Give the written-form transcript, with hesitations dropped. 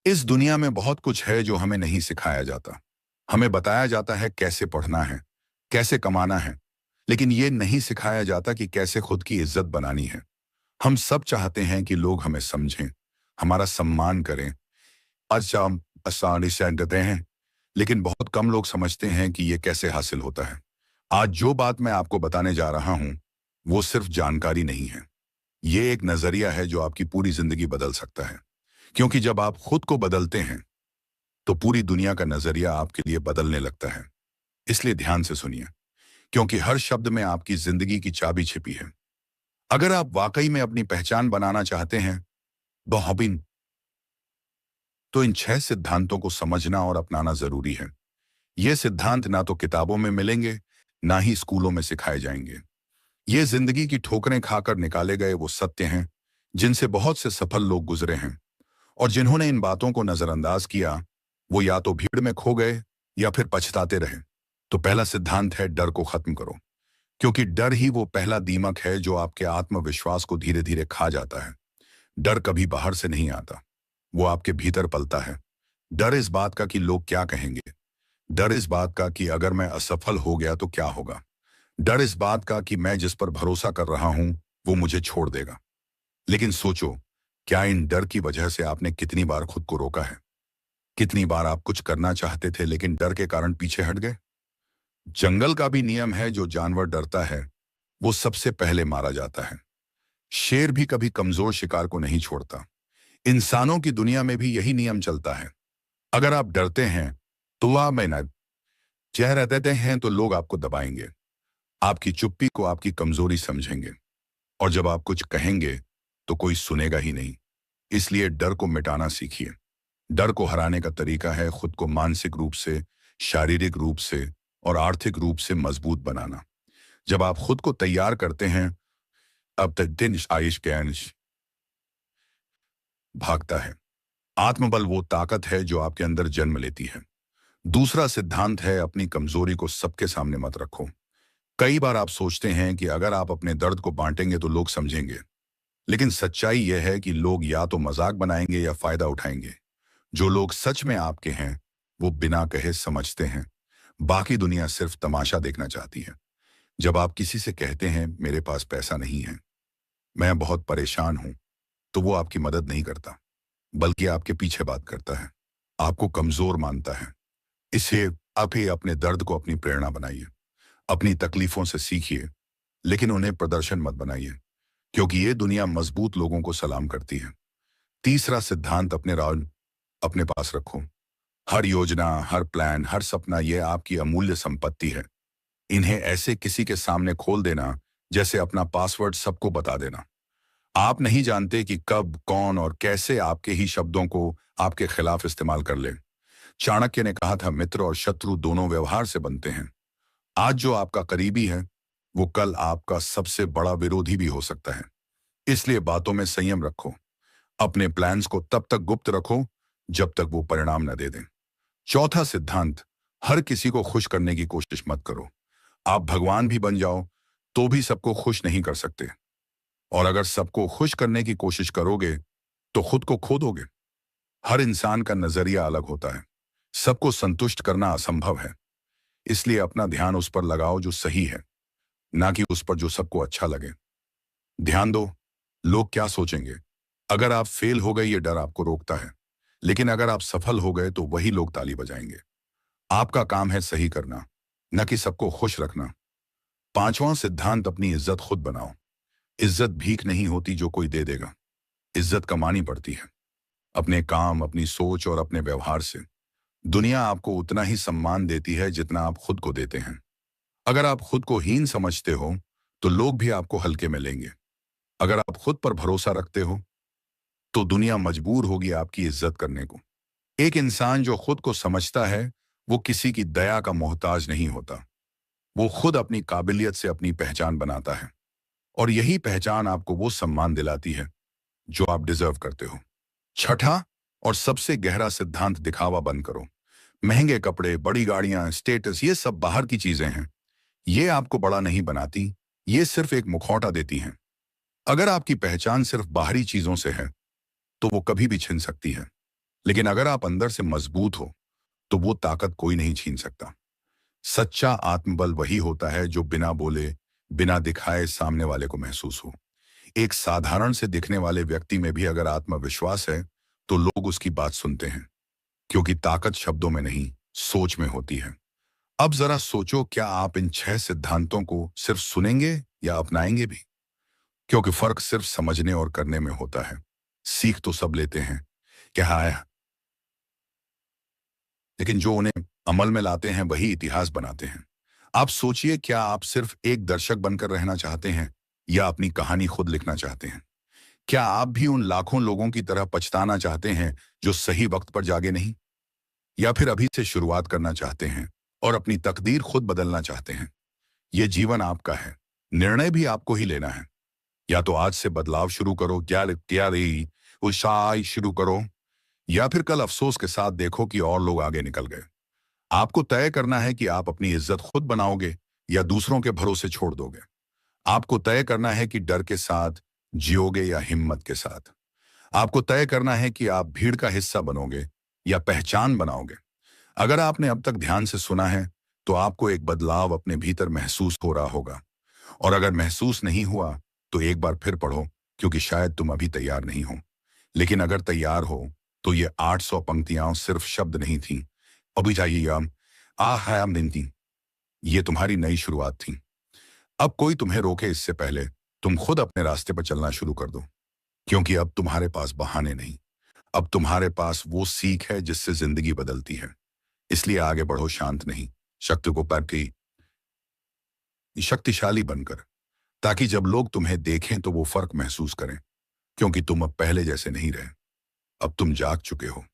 इस दुनिया में बहुत कुछ है जो हमें नहीं सिखाया जाता। हमें बताया जाता है कैसे पढ़ना है, कैसे कमाना है, लेकिन ये नहीं सिखाया जाता कि कैसे खुद की इज्जत बनानी है। हम सब चाहते हैं कि लोग हमें समझें, हमारा सम्मान करें, अच्छा आसानी से देते हैं, लेकिन बहुत कम लोग समझते हैं कि ये कैसे हासिल होता है। आज जो बात मैं आपको बताने जा रहा हूँ, वो सिर्फ जानकारी नहीं है। ये एक नजरिया है जो आपकी पूरी जिंदगी बदल सकता है। क्योंकि जब आप खुद को बदलते हैं, तो पूरी दुनिया का नजरिया आपके लिए बदलने लगता है। इसलिए ध्यान से सुनिए, क्योंकि हर शब्द में आपकी जिंदगी की चाबी छिपी है। अगर आप वाकई में अपनी पहचान बनाना चाहते हैं, बहबिन, तो इन 6 सिद्धांतों को समझना और अपनाना जरूरी है। ये सिद्धांत ना तो किताबों में मिलेंगे, ना ही स्कूलों में सिखाए जाएंगे। ये जिंदगी की ठोकरें खाकर निकाले गए वो सत्य हैं, जिनसे बहुत से सफल लोग गुजरे हैं। और जिन्होंने इन बातों को नजरअंदाज किया, वो या तो भीड़ में खो गए या फिर पछताते रहे। तो पहला सिद्धांत है, डर को खत्म करो। क्योंकि डर ही वो पहला दीमक है जो आपके आत्मविश्वास को धीरे धीरे खा जाता है। डर कभी बाहर से नहीं आता, वो आपके भीतर पलता है। डर इस बात का कि लोग क्या कहेंगे। डर इस बात का कि अगर मैं असफल हो गया तो क्या होगा। डर इस बात का कि मैं जिस पर भरोसा कर रहा हूं, वो मुझे छोड़ देगा। लेकिन सोचो, क्या इन डर की वजह से आपने कितनी बार खुद को रोका है? कितनी बार आप कुछ करना चाहते थे लेकिन डर के कारण पीछे हट गए? जंगल का भी नियम है, जो जानवर डरता है वो सबसे पहले मारा जाता है। शेर भी कभी कमजोर शिकार को नहीं छोड़ता। इंसानों की दुनिया में भी यही नियम चलता है। अगर आप डरते हैं तो आप मेहनत चेहरा देते हैं तो लोग आपको दबाएंगे। आपकी चुप्पी को आपकी कमजोरी समझेंगे। और जब आप कुछ कहेंगे तो कोई सुनेगा ही नहीं। इसलिए डर को मिटाना सीखिए। डर को हराने का तरीका है खुद को मानसिक रूप से, शारीरिक रूप से और आर्थिक रूप से मजबूत बनाना। जब आप खुद को तैयार करते हैं, अब तक दिन आयुष के अंश भागता है। आत्मबल वो ताकत है जो आपके अंदर जन्म लेती है। दूसरा सिद्धांत है, अपनी कमजोरी को सबके सामने मत रखो। कई बार आप सोचते हैं कि अगर आप अपने दर्द को बांटेंगे तो लोग समझेंगे। लेकिन सच्चाई यह है कि लोग या तो मजाक बनाएंगे या फायदा उठाएंगे। जो लोग सच में आपके हैं, वो बिना कहे समझते हैं। बाकी दुनिया सिर्फ तमाशा देखना चाहती है। जब आप किसी से कहते हैं, मेरे पास पैसा नहीं है, मैं बहुत परेशान हूं, तो वो आपकी मदद नहीं करता, बल्कि आपके पीछे बात करता है। आपको कमजोर मानता है। इसे आप ही अपने दर्द को अपनी प्रेरणा बनाइए। अपनी तकलीफों से सीखिए, लेकिन उन्हें प्रदर्शन मत बनाइए, क्योंकि ये दुनिया मजबूत लोगों को सलाम करती है। तीसरा सिद्धांत, अपने राज अपने पास रखो। हर योजना, हर प्लान, हर सपना, ये आपकी अमूल्य संपत्ति है। इन्हें ऐसे किसी के सामने खोल देना जैसे अपना पासवर्ड सबको बता देना। आप नहीं जानते कि कब, कौन और कैसे आपके ही शब्दों को आपके खिलाफ इस्तेमाल कर ले। चाणक्य ने कहा था, मित्र और शत्रु दोनों व्यवहार से बनते हैं। आज जो आपका करीबी है, वो कल आपका सबसे बड़ा विरोधी भी हो सकता है। इसलिए बातों में संयम रखो। अपने प्लान्स को तब तक गुप्त रखो जब तक वो परिणाम न दे दें। चौथा सिद्धांत, हर किसी को खुश करने की कोशिश मत करो। आप भगवान भी बन जाओ तो भी सबको खुश नहीं कर सकते। और अगर सबको खुश करने की कोशिश करोगे तो खुद को खो दोगे। हर इंसान का नजरिया अलग होता है। सबको संतुष्ट करना असंभव है। इसलिए अपना ध्यान उस पर लगाओ जो सही है, ना कि उस पर जो सबको अच्छा लगे। ध्यान दो, लोग क्या सोचेंगे। अगर आप फेल हो गए, ये डर आपको रोकता है। लेकिन अगर आप सफल हो गए तो वही लोग ताली बजाएंगे। आपका काम है सही करना, न कि सबको खुश रखना। पांचवां सिद्धांत, अपनी इज्जत खुद बनाओ। इज्जत भीख नहीं होती जो कोई दे देगा। इज्जत कमानी पड़ती है, अपने काम, अपनी सोच और अपने व्यवहार से। दुनिया आपको उतना ही सम्मान देती है जितना आप खुद को देते हैं। अगर आप खुद को हीन समझते हो तो लोग भी आपको हल्के में लेंगे। अगर आप खुद पर भरोसा रखते हो तो दुनिया मजबूर होगी आपकी इज्जत करने को। एक इंसान जो खुद को समझता है, वो किसी की दया का मोहताज नहीं होता। वो खुद अपनी काबिलियत से अपनी पहचान बनाता है। और यही पहचान आपको वो सम्मान दिलाती है जो आप डिजर्व करते हो। छठा और सबसे गहरा सिद्धांत, दिखावा बंद करो। महंगे कपड़े, बड़ी गाड़ियां, स्टेटस, ये सब बाहर की चीजें हैं। ये आपको बड़ा नहीं बनाती, ये सिर्फ एक मुखौटा देती हैं। अगर आपकी पहचान सिर्फ बाहरी चीजों से है तो वो कभी भी छिन सकती है। लेकिन अगर आप अंदर से मजबूत हो तो वो ताकत कोई नहीं छीन सकता। सच्चा आत्मबल वही होता है जो बिना बोले, बिना दिखाए सामने वाले को महसूस हो। एक साधारण से दिखने वाले व्यक्ति में भी अगर आत्मविश्वास है तो लोग उसकी बात सुनते हैं, क्योंकि ताकत शब्दों में नहीं, सोच में होती है। अब जरा सोचो, क्या आप इन 6 सिद्धांतों को सिर्फ सुनेंगे या अपनाएंगे भी? क्योंकि फर्क सिर्फ समझने और करने में होता है। सीख तो सब लेते हैं, क्या है, लेकिन जो उन्हें अमल में लाते हैं वही इतिहास बनाते हैं। आप सोचिए, क्या आप सिर्फ एक दर्शक बनकर रहना चाहते हैं या अपनी कहानी खुद लिखना चाहते हैं? क्या आप भी उन लाखों लोगों की तरह पछताना चाहते हैं जो सही वक्त पर जागे नहीं? या फिर अभी से शुरुआत करना चाहते हैं और अपनी तकदीर खुद बदलना चाहते हैं? ये जीवन आपका है, निर्णय भी आपको ही लेना है। या तो आज से बदलाव शुरू करो, तैयारी उत्साह शुरू करो, या फिर कल अफसोस के साथ देखो कि और लोग आगे निकल गए। आपको तय करना है कि आप अपनी इज्जत खुद बनाओगे या दूसरों के भरोसे छोड़ दोगे। आपको तय करना है कि डर के साथ जियोगे या हिम्मत के साथ। आपको तय करना है कि आप भीड़ का हिस्सा बनोगे या पहचान बनाओगे। अगर आपने अब तक ध्यान से सुना है तो आपको एक बदलाव अपने भीतर महसूस हो रहा होगा। और अगर महसूस नहीं हुआ तो एक बार फिर पढ़ो, क्योंकि शायद तुम अभी तैयार नहीं हो। लेकिन अगर तैयार हो तो ये 800 पंक्तियां सिर्फ शब्द नहीं थी। अभी चाहिए आयाम दिन थी। ये तुम्हारी नई शुरुआत थी। अब कोई तुम्हें रोके इससे पहले तुम खुद अपने रास्ते पर चलना शुरू कर दो, क्योंकि अब तुम्हारे पास बहाने नहीं, अब तुम्हारे पास वो सीख है जिससे जिंदगी बदलती है। इसलिए आगे बढ़ो, शांत नहीं, शक्ति को पर की शक्तिशाली बनकर, ताकि जब लोग तुम्हें देखें तो वो फर्क महसूस करें, क्योंकि तुम अब पहले जैसे नहीं रहे, अब तुम जाग चुके हो।